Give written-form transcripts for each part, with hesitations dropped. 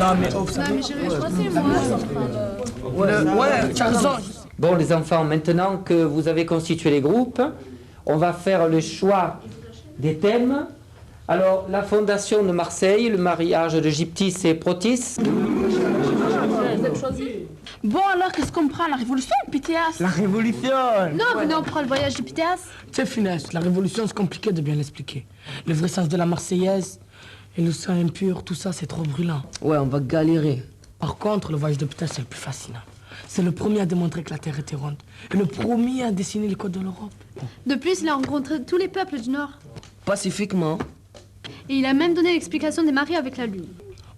Non, mais oh, ça. Non, mais je pensais, moi. Ouais, tu as raison. Bon, les enfants, maintenant que vous avez constitué les groupes, on va faire le choix des thèmes. Alors, la fondation de Marseille, le mariage de Gyptis et Protis. Bon, alors, qu'est-ce qu'on prend? La révolution ou Pythéas? La révolution. Non, venez, on prend le voyage de Pythéas. C'est finesse, la révolution, c'est compliqué de bien l'expliquer. Le vrai sens de la Marseillaise et le sang impur, tout ça, c'est trop brûlant. Ouais, on va galérer. Par contre, le voyage de Pythéas, c'est le plus fascinant. C'est le premier à démontrer que la Terre était ronde. Et le premier à dessiner les codes de l'Europe. De plus, il a rencontré tous les peuples du Nord. Pacifiquement. Et il a même donné l'explication des marées avec la Lune.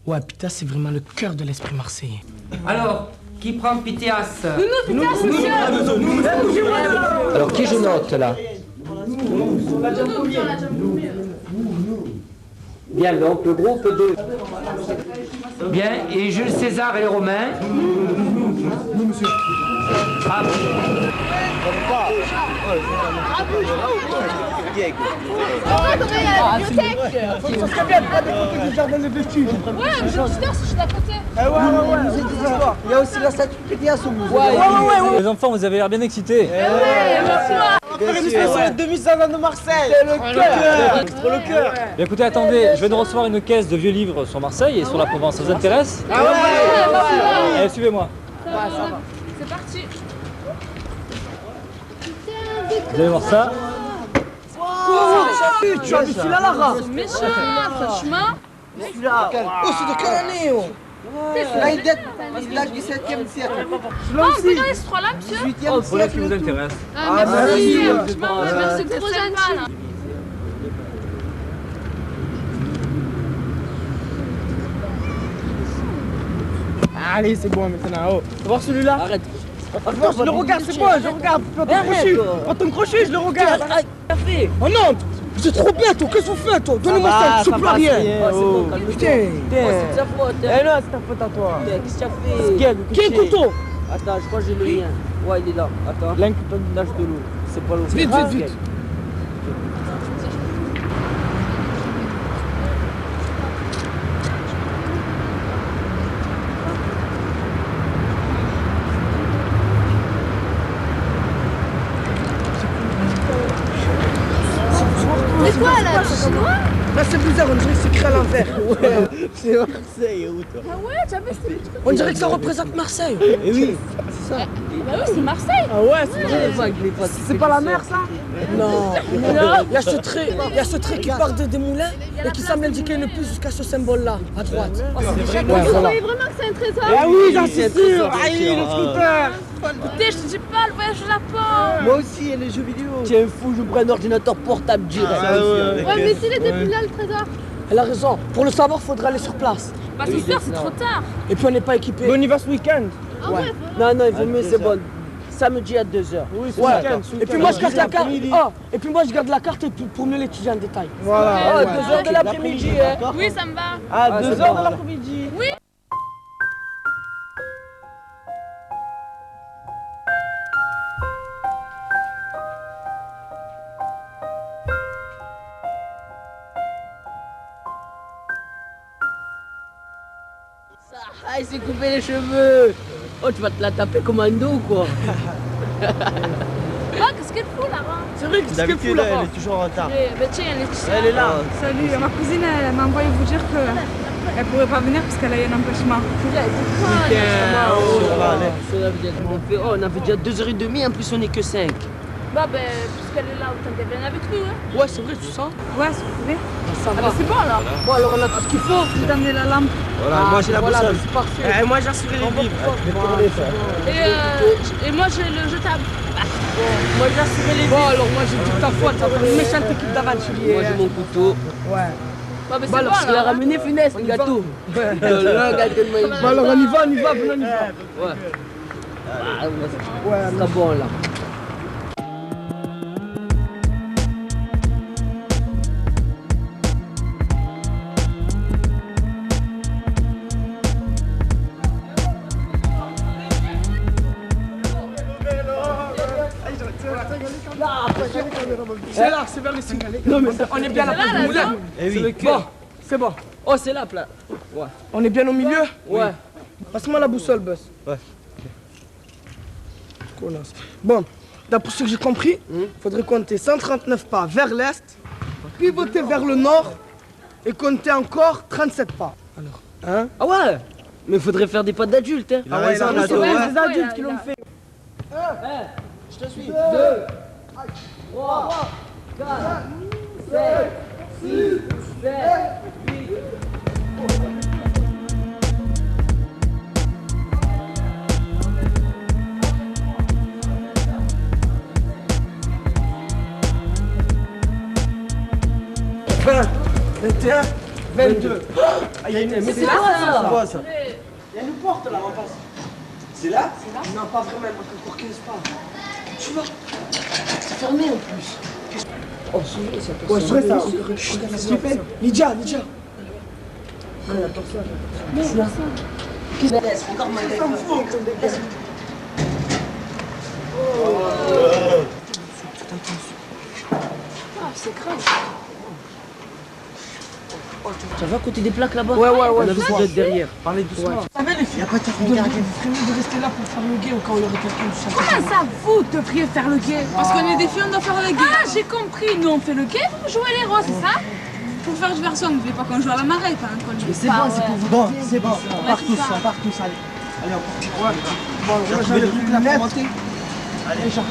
Ouais, Pythéas, c'est vraiment le cœur de l'esprit marseillais. Alors, qui prend Pythéas? Pythéas, monsieur. Alors, qui je note, là? Bien, donc, le groupe 2. Bien, et Jules César et les Romains? Non, monsieur. Ah, Faut que ça se bien, pas des photos du jardin de vestiges. Ouais, mais je suis d'à côté. Il y a aussi la statue de Pythéas au musée. Les enfants, vous avez l'air bien excités. C'est le demi-salon de Marseille. C'est le cœur. Pour le cœur. Bien, écoutez, attendez, je viens de recevoir une caisse de vieux livres sur Marseille et sur la Provence. Ça vous intéresse? Allez, suivez-moi. C'est parti. Vous allez voir ça. Tu as vu celui-là, Lara? Méchant, franchement. Oh, c'est de quelle année, oh? Là, il date du 7e siècle. Oh, on peut donner ce trois-là, monsieur? 18e Pour là qui siècle. vous intéresse. Ah, merci. Franchement, merci, trop gentil. Allez, c'est bon maintenant. Oh. On va voir celui-là. Arrête. Je le regarde, c'est bon, je regarde. Prends ton crochet, je le regarde. Café. Oh non, c'est trop bien, toi. Qu'est-ce que vous faites, toi? Donnez-moi ça, je sais plus rien. Putain. C'est ta faute. Eh non, c'est ta faute à toi. Qu'est-ce que tu as fait? Qui est le couteau? Attends, je crois que j'ai le lien. Ouais, il est là. Attends. L'un qui donne Lâche de l'eau. C'est pas l'eau. Vite. C'est quoi, là, du chinois? Là, c'est bizarre, on dirait que c'est écrit à l'envers. C'est Marseille, où toi? Ah ouais, tu as vu? On dirait que ça représente Marseille. Eh oui. Bah oui, c'est Marseille. Ah ouais, c'est pas la mer, ça? Non. Il y a ce trait qui part des moulins et qui semble indiquer une puce jusqu'à ce symbole-là, à droite. Vous croyez vraiment que c'est un trésor? Ah oui, j'en suis sûr. Ah oui, le scooter. Écoutez, je te dis pas le voyage au Japon. Moi aussi, et les jeux vidéo. Tiens, fou, je prends un ordinateur portable direct. Ouais, mais s'il était plus là, le trésor. Elle a raison. Pour le savoir, il faudra aller sur place. Bah, c'est sûr, c'est trop tard. Et puis, on n'est pas équipé. Mais on y va ce week-end. Ah ouais. Non, il vaut mieux, c'est bon. Samedi à 2h. Oui, c'est Ouais. week-end. Et puis moi je garde la carte. Ah, et puis moi je garde la carte pour mieux l'étudier en détail. Voilà. Ah, 2h de l'après-midi, hein. Oui, ça me va. À 2h de l'après-midi. Oui. Ah, il s'est coupé les cheveux. Oh, tu vas te la taper comme un dos, quoi. Oh, qu'est-ce qu'elle fout là-bas? C'est vrai que c'est ce qu'elle fout là-bas. Elle est toujours en retard. Bah tiens, elle est Elle est là. Salut, ma cousine elle m'a envoyé vous dire qu'elle pourrait pas venir parce qu'elle a eu un empêchement. On avait déjà 2h30, en plus on est que 5. Bah, puisqu'elle est là, autant qu'elle vienne avec nous, hein. Ouais, c'est vrai, tu sens? Ouais, si vous voulez. Ça va. C'est bon, alors. Bon, alors on a tout ce qu'il faut. Je vais t'amener la lampe. Voilà, moi j'ai la boussole. C'est parfait. Et moi j'ai assuré les livres. Et moi, j'ai le jetable. Moi j'ai assuré les Bon, alors moi j'ai dit ta faute. Ça fait une méchante équipe d'aventuriers. Moi j'ai mon couteau. Ouais. Bah, mais c'est Bon, alors, bon, je l'ai alors. ramené finesse, le gâteau. Le gâteau de maïs. Bon, alors on y va, venez, on y va. Ouais. Ah, ouais, c'est très bon là. C'est là, c'est vers les Sénégalais. Non, mais on est bien là pour le moulin. Eh oui. Bon, c'est bon. Oh, c'est là, plat. Ouais. On est bien au milieu? Ouais. Passe-moi la boussole, Buzz. Ouais. Connasse. Bon, d'après ce que j'ai compris, faudrait compter 139 pas vers l'est, pivoter vers le nord et compter encore 37 pas. Alors, hein? Ah ouais. Mais faudrait faire des pas d'adultes, hein. Ah ouais, ça, c'est ouais. les adultes qui l'ont fait. Je te suis. 2, 21, 22. Ah, il y a une... Mais c'est là, ça. C'est quoi, ça? Il y a une porte là, on passe. C'est là? Non, pas vraiment, parce que pour 15 pas. Tu vois? C'est fermé en plus. Oh, souris, ça peut Ouais, je ça. Chut, Qu'est-ce que tu fais? Lydia. laisse, encore ma tête. Ah, c'est grave. Ça va à côté des plaques là-bas? Ouais, On a vu ça d'être derrière. Parlez doucement. Ça va les filles, après t'as regardé. Vous ferez mieux de rester là pour faire le guet au cas où il y aurait quelqu'un du chantier. Comment ça, vous devriez faire le guet? Parce qu'on est des filles, on doit faire le guet. Ah, j'ai compris. Nous, on fait le guet, vous jouez les roses, c'est ça? Pour faire diversion, n'oubliez pas qu'on joue à la marée, pas un conduit. Mais c'est bon, c'est pour vous. Bon, c'est bon. On part tous, allez. Allez, on part. Bon, j'arrive plus que la monter. Allez, j'arrive.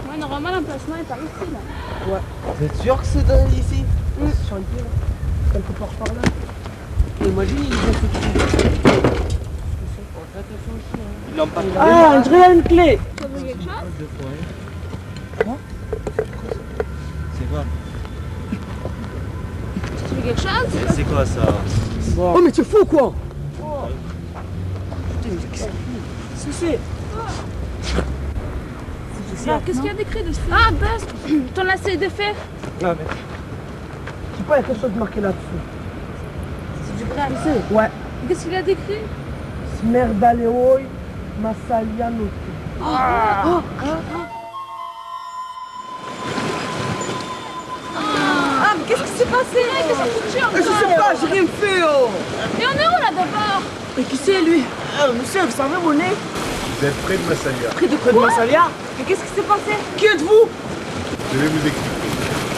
Ouais, normalement, l'emplacement est par ici, là. Vous êtes sûr que c'est ici? Chantier, là. Quelque part par là. Imagine, il est Ah, je regarde une clé. Tu as vu quelque chose? C'est quoi? Tu veux quelque chose? C'est quoi ça? Oh, mais tu es fou ou quoi? Qu'est-ce que c'est? Là, qu'est-ce qu'il y a d'écrit dessus? Ah, Buzz, ton lacet de fer. Non, mais. Je sais pas, il y a quelque chose de marqué là-dessus. C'est du vrai. Ouais. Qu'est-ce qu'il y a d'écrit? Smerdaleoi Massaliano. Ah, mais qu'est-ce qui s'est passé? Qu'est-ce que ça foutu encore? Je sais pas, j'ai rien fait, oh! Et on est où là d'abord? Et qui c'est lui? Monsieur, vous savez où on est? Vous êtes près de Massalia. Près de Massalia? Mais qu'est-ce qui s'est passé? Qui êtes-vous? Je vais vous expliquer.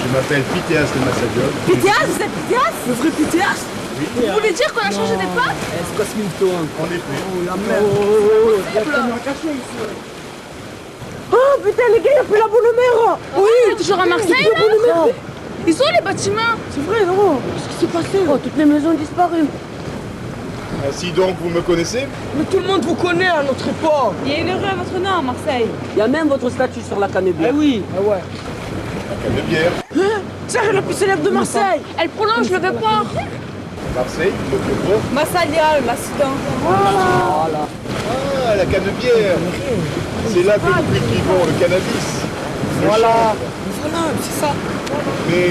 Je m'appelle Pythéas de Massaliol. Pythéas, vous êtes Pythéas? Le vrai Pythéas? Vous voulez dire qu'on a changé des pattes? En effet. Oh la merde! Oh putain, les gars, il y a plus la boule mer! Oui, toujours à Marseille là? Ils sont où les bâtiments? C'est vrai, non? Qu'est-ce qui s'est passé? Oh, toutes les maisons ont disparu. Ainsi donc, vous me connaissez? Mais tout le monde vous connaît à notre époque! Il y a une rue à votre nom à Marseille. Il y a même votre statue sur la Canebière. Ah oui! Ah ouais! La Canebière. C'est la plus célèbre de Marseille! Elle prolonge le port. Marseille, le Port. Massalia, l'accident. Ah, la Canebière. C'est là que nous cultivons le cannabis. Le Voilà! chanvre. Voilà, c'est ça! Mais,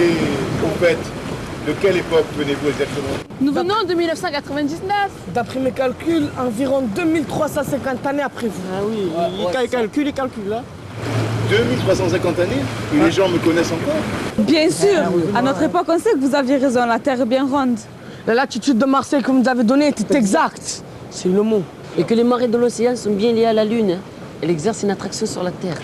au fait, de quelle époque venez-vous exactement? Nous venons de 1999. D'après mes calculs, environ 2350 années après vous. Ah oui, il calcule, hein? 2350 années? Et les gens me connaissent encore? Bien sûr. À notre époque, on sait que vous aviez raison. La Terre est bien ronde. La latitude de Marseille que vous nous avez donnée était exacte. C'est le mot. Et que les marées de l'océan sont bien liées à la Lune. Hein. Elle exerce une attraction sur la Terre.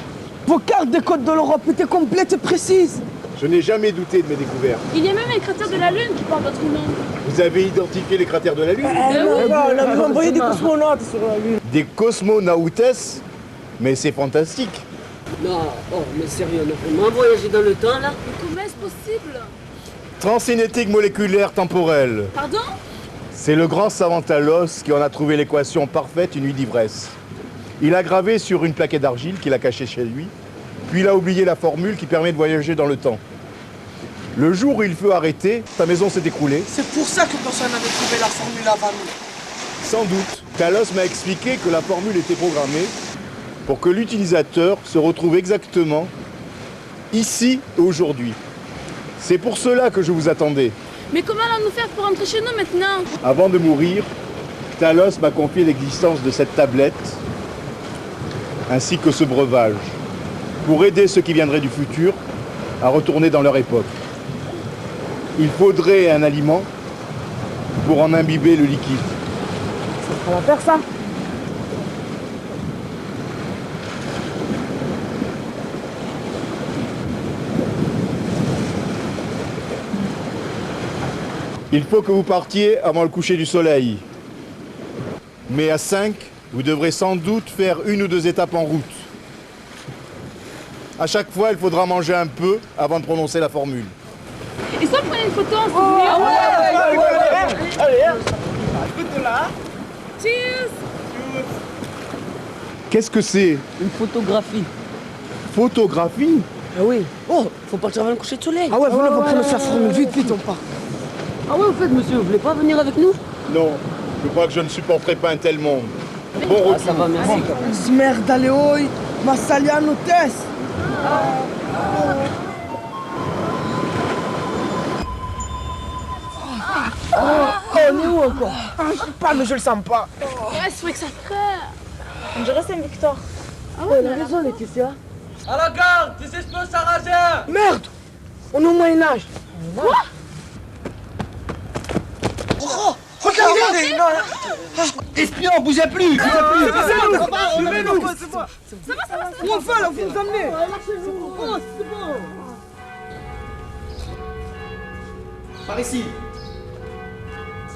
Vos cartes des côtes de l'Europe étaient complètes et précises. Je n'ai jamais douté de mes découvertes. Il y a même les cratères de la Lune qui portent votre nom. Vous avez identifié les cratères de la Lune? On a envoyé des cosmonautes sur la Lune. Des cosmonautes? Mais c'est fantastique. Non, oh, mais sérieux, on a vraiment voyagé dans le temps là? Mais comment est-ce possible? Transcinétique moléculaire temporelle. Pardon? C'est le grand savant Talos qui en a trouvé l'équation parfaite une nuit d'ivresse. Il a gravé sur une plaquette d'argile qu'il a cachée chez lui, puis il a oublié la formule qui permet de voyager dans le temps. Le jour où il fut arrêté, sa maison s'est écroulée. C'est pour ça que personne n'avait trouvé la formule avant nous. Sans doute, Talos m'a expliqué que la formule était programmée pour que l'utilisateur se retrouve exactement ici et aujourd'hui. C'est pour cela que je vous attendais. Mais comment allons-nous faire pour rentrer chez nous maintenant? Avant de mourir, Talos m'a confié l'existence de cette tablette, ainsi que ce breuvage, pour aider ceux qui viendraient du futur à retourner dans leur époque. Il faudrait un aliment pour en imbiber le liquide. On va faire ça. Il faut que vous partiez avant le coucher du soleil. Mais à 5, vous devrez sans doute faire 1 ou 2 étapes en route. À chaque fois, il faudra manger un peu avant de prononcer la formule. Et ça, prenez une photo en souvenir. Cheers. Qu'est-ce que c'est? Une photographie. Photographie? Ah oui. Oh, faut partir avant le coucher de soleil. Ah ouais, venez, on va prendre sa formule. Vite, vite, on part. Ah ouais, au fait, monsieur, vous voulez pas venir avec nous? Non, je crois que je ne supporterai pas un tel monde. Bon Ah, retour. ça va, merci quand même. Smerdaleoi, Massaliano Tess. On est où encore? Je sais pas, mais je le sens pas. Ouais, c'est vrai que ça frère. On dirait c'est une victoire. Ah ouais, elle a raison, Laetitia. À la garde, des espions sarrasins! Merde! On est au Moyen-Âge. Quoi? Oh, regardez! Espions, bougez plus! Suivez-nous! Où on va là? Vous nous amenez? Par ici.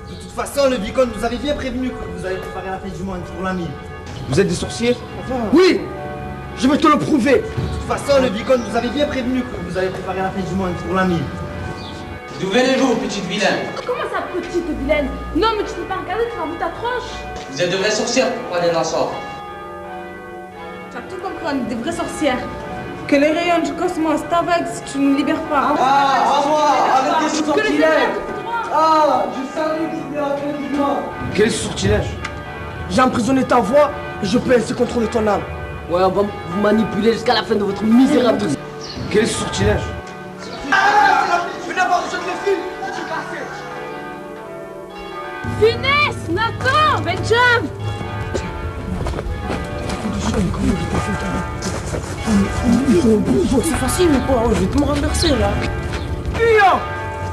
De toute façon, le vicomte nous avait bien prévenu que vous allez préparer la fête du monde pour l'ami. Vous êtes des sorciers? Oui! Je vais te le prouver. De toute façon, le vicomte nous avait bien prévenu que vous allez préparer la fête du monde pour l'ami. D'où venez-vous, petite vilaine? Comment ça, petite vilaine? Non, mais tu peux pas regarder, tu vas voir ta tronche. Vous êtes de vraies sorcières pour parler d'un sort. Tu as tout compris, on est des vraies sorcières. Que les rayons du cosmos t'aveuglent si tu ne nous libères pas. Ah, à moi, avec des Que les sortilèges! éléments tout droit. Ah, je savais que c'était la fête du monde! Quel sortilège? J'ai emprisonné ta voix et je peux ainsi contrôler ton âme. Ouais, on va vous manipuler jusqu'à la fin de votre misérable vie. Quel sortilège? Finesse, Nathan, Benjamin. C'est facile ou quoi? Je vais te me renverser là.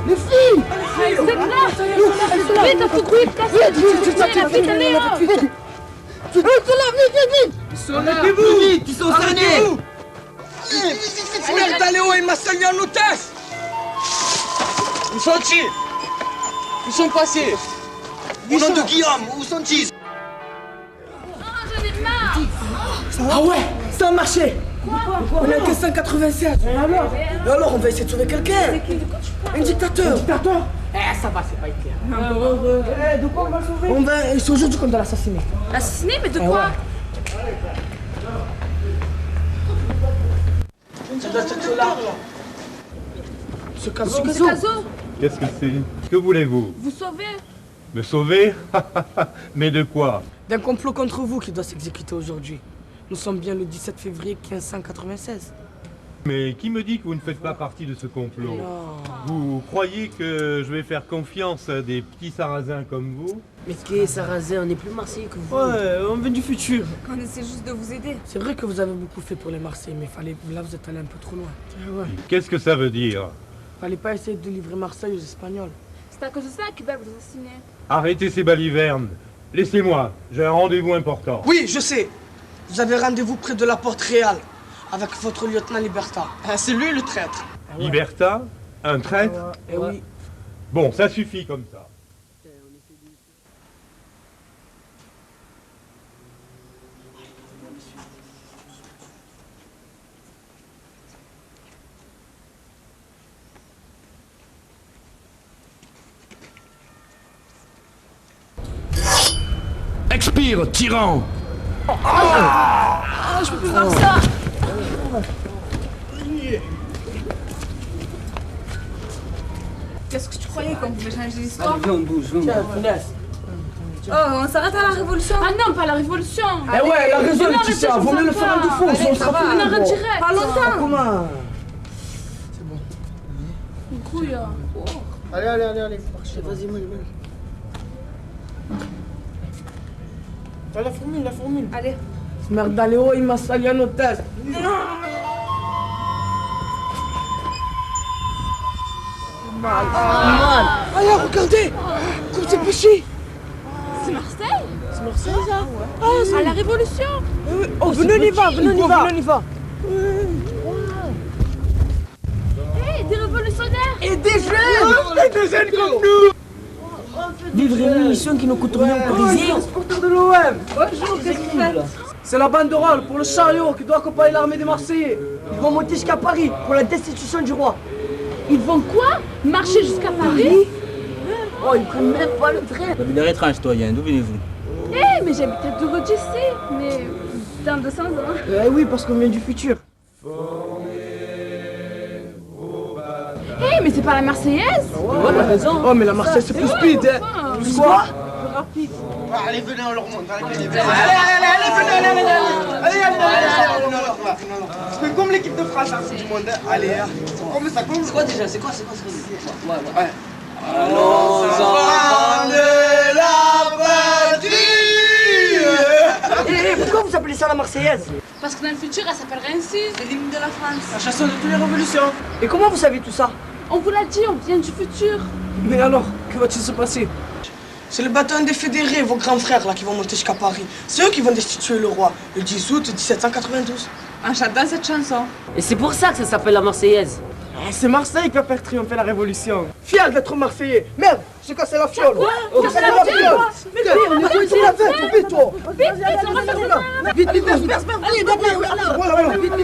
Les filles! C'est là. Vite, faut courir, casse-tête. Vite, allez, Vite! Ils sont là! Arrêtez-vous! Vite, ils sont cernés! Smerdaleoi et Massaliano Tess. Où sont-ils? Où sont passés? Au nom de Guillaume, où sont-ils? J'en ai marre. Ah ouais, ça a marché. On est que 187. Et alors on va essayer de sauver quelqu'un. Un dictateur. Un dictateur? Ça va, c'est pas clair. De quoi on va le sauver? On va, c'est aujourd'hui qu'on doit l'assassiner. Assassiné, mais de quoi? Ce caso. Qu'est-ce que c'est? Que voulez-vous? Vous sauvez? Me sauver? Mais de quoi? D'un complot contre vous qui doit s'exécuter aujourd'hui. Nous sommes bien le 17 février 1596. Mais qui me dit que vous ne faites pas partie de ce complot? Vous croyez que je vais faire confiance à des petits sarrasins comme vous? Mais qui est sarrasin? On est plus marseillais que vous. Ouais, on vient du futur. On essaie juste de vous aider. C'est vrai que vous avez beaucoup fait pour les Marseillais, mais là vous êtes allé un peu trop loin. Ouais. Qu'est-ce que ça veut dire? Fallait pas essayer de livrer Marseille aux Espagnols. C'est à cause de ça qu'ils veulent vous assassiner. Arrêtez ces balivernes. Laissez-moi, j'ai un rendez-vous important. Oui, je sais. Vous avez rendez-vous près de la porte réale avec votre lieutenant Liberta. C'est lui le traître. Liberta? Un traître? Eh oui. Bon, ça suffit comme ça. Expire, tyran! Je peux plus voir ça. Qu'est-ce que tu croyais qu'on pouvait changer l'histoire? Viens, on bouge, viens. Oh, on s'arrête à la révolution. Ah non, pas la révolution. Eh ouais, la raison, Laetitia. Vaut mieux le faire en deux fois. On sera plus. On arrête direct. Pas longtemps. Comment? Une couille. Allez, marchez, vas-y, moi. La formule. Allez. Merde, Léo, il m'a sali un hôtel. Mal. Allez, regardez. Comme c'est péché. C'est Marseille? C'est Marseille, ça? À la Révolution? Oh, venez, on y va. Hé, des révolutionnaires! Et des jeunes comme nous. Vivre une mission qui nous coûte rien au Brésil. Supporter de l'OM. Bonjour, qu'est-ce que vous faites? C'est la banderole pour le chariot qui doit accompagner l'armée des Marseillais. Ils vont monter jusqu'à Paris pour la destitution du roi. Ils vont quoi? Marcher jusqu'à Paris? Oh, ils prennent même pas le train. Vous venez étrange, citoyen, d'où venez-vous? Eh, mais j'habite à 2 rues d'ici, mais dans 200 ans. Eh oui, parce qu'on vient du futur. Eh, mais c'est pas la Marseillaise? Ouais, t'as raison. Oh, mais la Marseillaise, c'est plus speed, hein. Plus quoi? Plus rapide. Allez, venez, on leur monte. Allez, c'est comme l'équipe de France, du monde. Allez, comme ça, comme. C'est quoi déjà? C'est quoi? Ouais. Allons enfants de la patrie. Et pourquoi vous appelez ça la Marseillaise? Parce que dans le futur, elle s'appellera ainsi. C'est l'hymne de la France. La chanson de toutes les révolutions. Et comment vous savez tout ça? On vous l'a dit, on vient du futur. Mais alors, que va-t-il se passer? C'est le bataillon des fédérés, vos grands frères là, qui vont monter jusqu'à Paris. C'est eux qui vont destituer le roi, le 10 août 1792. En chantant cette chanson. Et c'est pour ça que ça s'appelle la Marseillaise. C'est Marseille qui va faire triompher la révolution. Fier d'être Marseillais. Merde, j'ai cassé la fiole. J'ai cassé la fiole. Vite, on est coincé la tête, vite toi. Vite, on va faire ça. Vite, disperse. Allez, d'accord, voilà. Vite,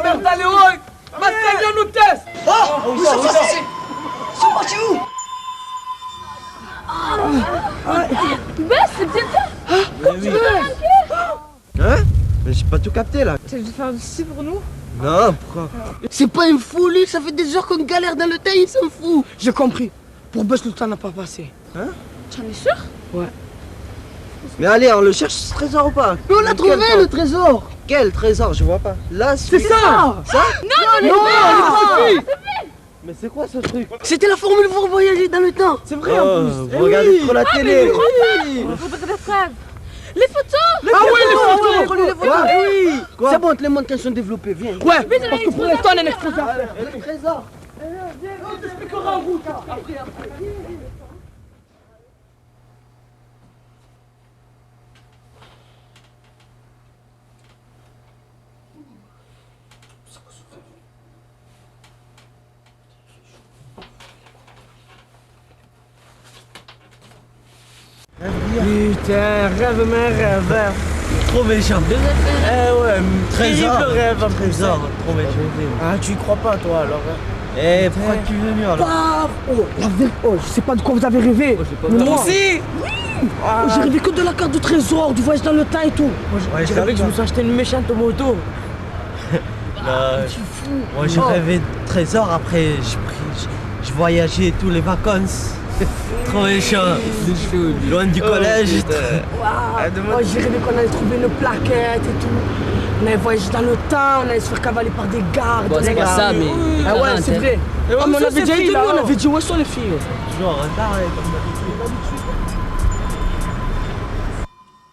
merde, allez, ouais. Marseille, viens nous teste. Oh, où ça? Ils sont partis où? Ben, c'est bien ça. Tu veux manquer? Hein? Mais j'ai pas tout capté là. Tu veux faire du ci pour nous? Non, pourquoi? C'est pas une folie, ça fait des heures qu'on galère dans le temps, il s'en fout. J'ai compris. Pour Buzz, le temps n'a pas passé. Hein? J'en es sûr? Ouais. Mais allez, on le cherche ce trésor ou pas? Mais on l'a trouvé le trésor. Quel trésor? Je vois pas. Là, C'est ça. Ça? Non, Mais c'est quoi ce truc? c'était la formule pour voyager dans le temps. C'est vrai en plus. Vous regardez trop la télé. Il faudrait des preuves. Les photos! Ah oui, les photos. Oui. Quoi? C'est bon, les montres qu'elles sont développées, viens. Ouais, parce que pour l'instant, on a un extrait à faire. Le trésor. On t'expliquera en route. Après. Putain, rêve, mais rêve. Trop méchant. Eh ouais, Trésor. terrible rêve en plus. Trésor. Trop méchant. Ah, tu y crois pas toi alors? Eh, pourquoi tu es venu alors? Paf. Oh, je sais pas de quoi vous avez rêvé. Mais moi aussi. Oh, j'ai rêvé que de la carte du trésor, du voyage dans le temps et tout. J'ai rêvé que je me suis acheté une méchante moto. Tu fou. Moi j'ai rêvé de trésor, après je voyageais tous les vacances. Trop méchant. Loin du collège. Wow. J'ai rêvé qu'on allait trouver une plaquette et tout. On allait voyager dans le temps, on allait se faire cavaler par des gardes. Bon, c'est pas ça, mais. Ah ouais, c'est vrai. Mais on avait déjà dit, on avait dit où sont les filles? Toujours en retard, comme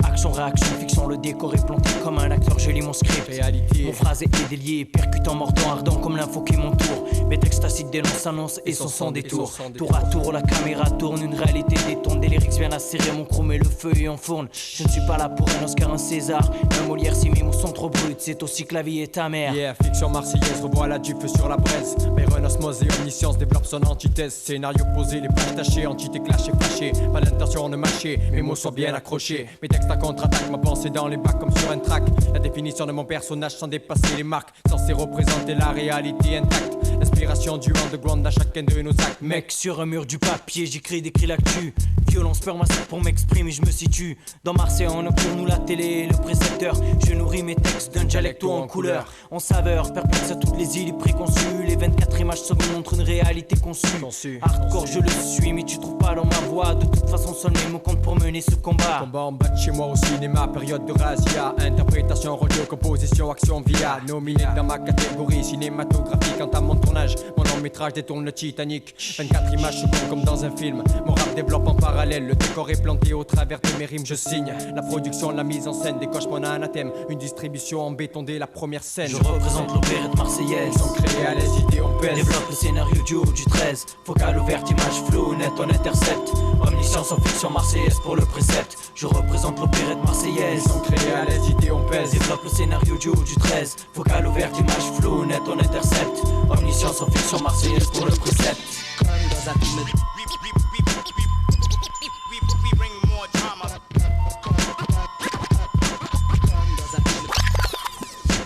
Action-réaction, fiction, le décor est planté comme un acteur, je lis mon script. Réalité. Mon phrase est délié, percutant, mordant, ardent comme l'info qui m'entoure. Mes textes acides dénoncent, annonce et sont sans détour. Tour à tour, la caméra tourne, une réalité détourne. Des lyrics viennent acérer mon chrome et le feu y enfourne. Je ne suis pas là pour un Oscar, un César. Un Molière, si mes mots sont trop bruts, c'est aussi que la vie est amère. Yeah, fiction marseillaise, revoilà du feu sur la braise. Byron, osmose et omniscience développe son antithèse. Scénario posé, les pages tachées, entité clashée, flashée. Pas l'intention de mâcher, mes mots sont bien accrochés. Mes textes à contre-attaque, ma pensée dans les bacs comme sur un track. La définition de mon personnage sans dépasser les marques, censé représenter la réalité intacte. L'inspiration du underground à chacun de nos actes. Mec, sur un mur du papier, j'écris, décris l'actu. violence peur massacre pour m'exprimer, je me situe dans Marseille en nocturne où la télé est le précepteur. Je nourris mes textes d'un dialecto en couleur, en saveur, perplexe à toutes les idées préconçues. Les 24 images secondes montrent une réalité conçue. Hardcore je le suis mais tu trouves pas dans ma voix. De toute façon seuls mes mots comptent pour mener ce combat. Combat en bas de chez moi au cinéma, période de razzia. Interprétation, radio, composition, action via. Nominé dans ma catégorie cinématographique. Entame mon tournage, mon long métrage détourne le Titanic. 24 images secondes comme dans un film. Mon rap développe en parallèle, le décor est planté au travers de mes rimes. Je signe la production, la mise en scène, décoche mon anathème. Une distribution en béton dès la première scène. Je représente l'opérette marseillaise. Sans créer à l'aise, idées on pèse. Développe le scénario du haut du 13. Focal ouvert, image floue, net on intercepte. Omniscience en fiction marseillaise pour le précepte. Je représente l'opérette marseillaise. Sans créer à l'aise, idées on pèse. Développe le scénario du haut du 13. Focal ouvert, image floue, net on intercepte. Omniscience en fiction marseillaise pour le précepte.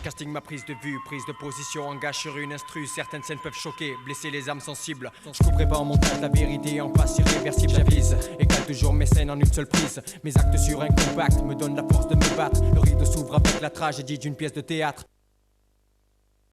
Casting ma prise de vue, prise de position, engage sur une instru. Certaines scènes peuvent choquer, blesser les âmes sensibles. Je couperai pas en montage la vérité en passe irréversible, j'avise. Égale toujours mes scènes en une seule prise. Mes actes sur un compact me donnent la force de me battre. Le rideau s'ouvre avec la tragédie d'une pièce de théâtre.